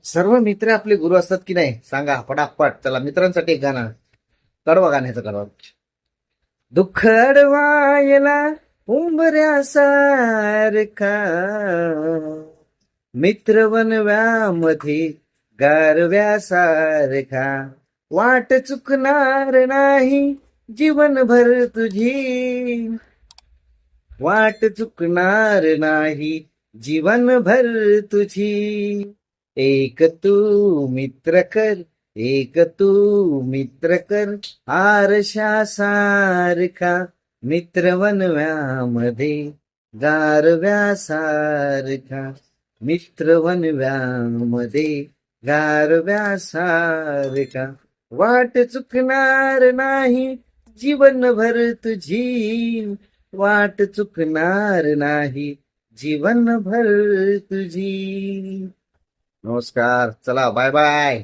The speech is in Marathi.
सर्व मित्र आपले गुरु असतात की नाही सांगा पटापट. चला मित्रांसाठी एक गाणं, कडवं गाण्याचं कडवं. दुःख अडवायला उंबऱ्यासारखा मित्र वनव्यामध्ये गारव्यासारखा, वाट चुकणार नाही जीवनभर तुझी, वाट चुकणार नाही जीवनभर तुझी. एक तू मित्र कर, एक तू मित्र कर, आरशासारखा मित्र वनव्यामध्ये गारव्यासारखा, मित्र वनव्यामध्ये गारव्यासारखा, वाट चुकणार नाही जीवनभर तुझी, वाट चुकणार नाही जीवनभर तुझी. नमस्कार, चला बाय बाय.